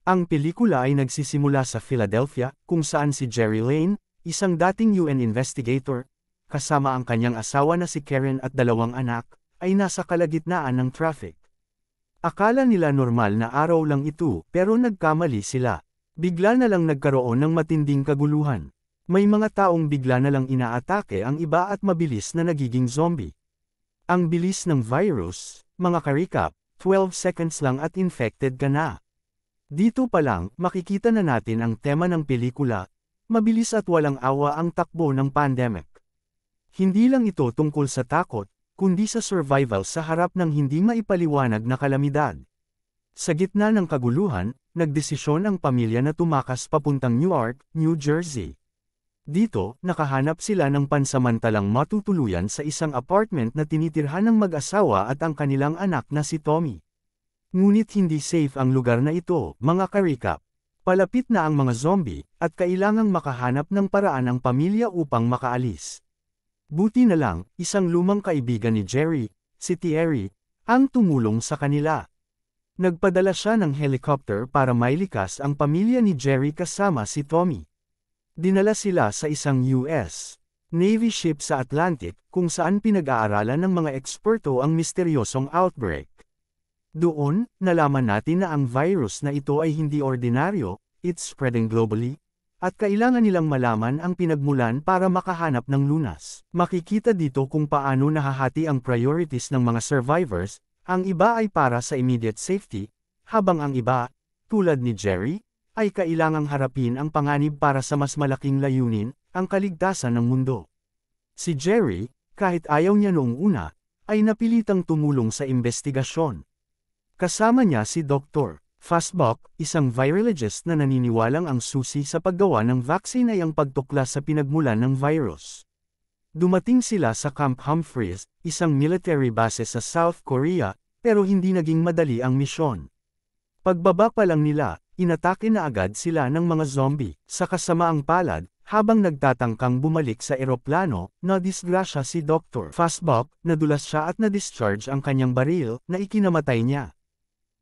Ang pelikula ay nagsisimula sa Philadelphia, kung saan si Jerry Lane, isang dating UN investigator, kasama ang kanyang asawa na si Karen at 2 anak, ay nasa kalagitnaan ng traffic. Akala nila normal na araw lang ito, pero nagkamali sila. Bigla na lang nagkaroon ng matinding kaguluhan. May mga taong bigla na lang inaatake ang iba at mabilis na nagiging zombie. Ang bilis ng virus, mga ka-recap, 12 seconds lang at infected ka na. Dito pa lang, makikita na natin ang tema ng pelikula, mabilis at walang awa ang takbo ng pandemic. Hindi lang ito tungkol sa takot, kundi sa survival sa harap ng hindi maipaliwanag na kalamidad. Sa gitna ng kaguluhan, nagdesisyon ang pamilya na tumakas papuntang Newark, New Jersey. Dito, nakahanap sila ng pansamantalang matutuluyan sa isang apartment na tinitirhan ng mag-asawa at ang kanilang anak na si Tommy. Ngunit hindi safe ang lugar na ito, mga ka-recap. Palapit na ang mga zombie, at kailangang makahanap ng paraan ang pamilya upang makaalis. Buti na lang, isang lumang kaibigan ni Jerry, si Thierry, ang tumulong sa kanila. Nagpadala siya ng helicopter para mailikas ang pamilya ni Jerry kasama si Tommy. Dinala sila sa isang US Navy ship sa Atlantic, kung saan pinag-aaralan ng mga eksperto ang misteryosong outbreak. Doon, nalaman natin na ang virus na ito ay hindi ordinaryo, it's spreading globally, at kailangan nilang malaman ang pinagmulan para makahanap ng lunas. Makikita dito kung paano nahahati ang priorities ng mga survivors, ang iba ay para sa immediate safety, habang ang iba, tulad ni Jerry, ay kailangang harapin ang panganib para sa mas malaking layunin, ang kaligtasan ng mundo. Si Jerry, kahit ayaw niya noong una, ay napilitang tumulong sa investigasyon. Kasama niya si Dr. Fastbuck, isang virologist na naniniwalang ang susi sa paggawa ng vaccine ay ang pagtuklas sa pinagmulan ng virus. Dumating sila sa Camp Humphreys, isang military base sa South Korea, pero hindi naging madali ang misyon. Pagbaba pa lang nila, inatake na agad sila ng mga zombie. Sa kasamaang palad, habang nagtatangkang bumalik sa eroplano, nadisgrasya si Dr. Fastbuck, nadulas siya at na-discharge ang kanyang baril, na ikinamatay niya.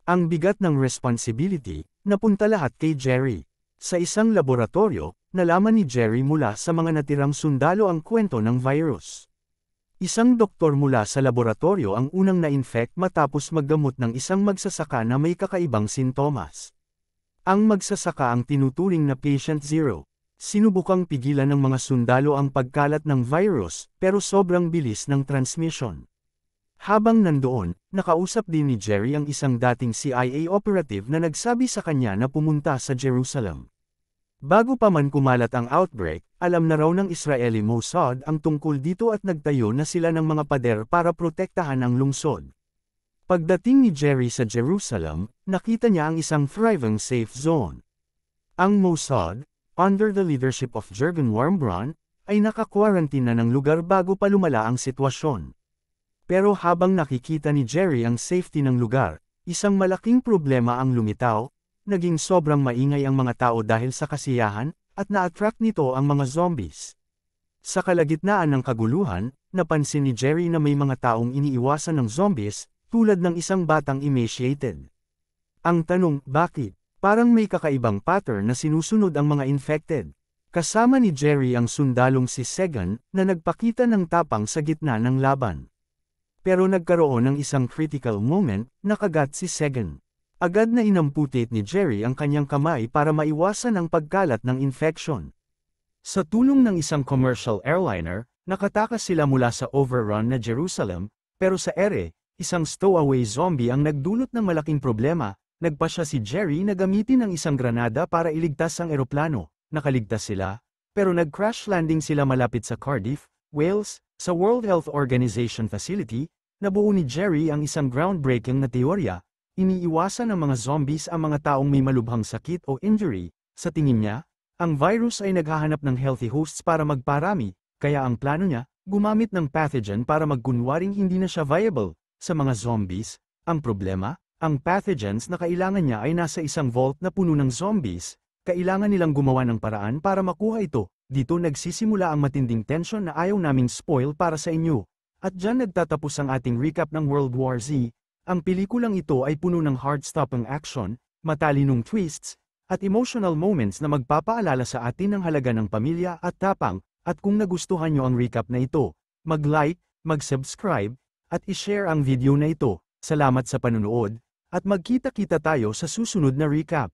Ang bigat ng responsibility, napunta lahat kay Jerry. Sa isang laboratorio, nalaman ni Jerry mula sa mga natirang sundalo ang kwento ng virus. Isang doktor mula sa laboratorio ang unang na-infect matapos maggamot ng isang magsasaka na may kakaibang sintomas. Ang magsasaka ang tinuturing na patient zero. Sinubukang pigilan ng mga sundalo ang pagkalat ng virus, pero sobrang bilis ng transmission. Habang nandoon, nakausap din ni Jerry ang isang dating CIA operative na nagsabi sa kanya na pumunta sa Jerusalem. Bago pa man kumalat ang outbreak, alam na raw ng Israeli Mossad ang tungkol dito at nagtayo na sila ng mga pader para protektahan ang lungsod. Pagdating ni Jerry sa Jerusalem, nakita niya ang isang thriving safe zone. Ang Mossad, under the leadership of Jürgen Warmbrand, ay naka-quarantine na ng lugar bago pa lumala ang sitwasyon. Pero habang nakikita ni Jerry ang safety ng lugar, isang malaking problema ang lumitaw, naging sobrang maingay ang mga tao dahil sa kasiyahan, at na-attract nito ang mga zombies. Sa kalagitnaan ng kaguluhan, napansin ni Jerry na may mga taong iniiwasan ng zombies, tulad ng isang batang emaciated. Ang tanong, bakit? Parang may kakaibang pattern na sinusunod ang mga infected. Kasama ni Jerry ang sundalong si Segan, na nagpakita ng tapang sa gitna ng laban. Pero nagkaroon ng isang critical moment, nakagat si Segan. Agad na inamputate ni Jerry ang kanyang kamay para maiwasan ang pagkalat ng infection. Sa tulong ng isang commercial airliner, nakatakas sila mula sa overrun na Jerusalem, pero sa ere, isang stowaway zombie ang nagdulot ng malaking problema. Nagpasya si Jerry na gamitin ang isang granada para iligtas ang eroplano. Nakaligtas sila, pero nag-crash landing sila malapit sa Cardiff, Wales, sa World Health Organization facility. Nabuo ni Jerry ang isang groundbreaking na teorya, iniiwasan ng mga zombies ang mga taong may malubhang sakit o injury. Sa tingin niya, ang virus ay naghahanap ng healthy hosts para magparami, kaya ang plano niya, gumamit ng pathogen para magkunwaring hindi na siya viable. Sa mga zombies, ang problema, ang pathogens na kailangan niya ay nasa isang vault na puno ng zombies, kailangan nilang gumawa ng paraan para makuha ito. Dito nagsisimula ang matinding tension na ayaw naming spoil para sa inyo. At dyan nagtatapos ang ating recap ng World War Z. Ang pelikulang ito ay puno ng heart-stopping action, matalinong twists, at emotional moments na magpapaalala sa atin ng halaga ng pamilya at tapang, at kung nagustuhan nyo ang recap na ito, mag-like, mag-subscribe, at i-share ang video na ito. Salamat sa panunood, at magkita-kita tayo sa susunod na recap.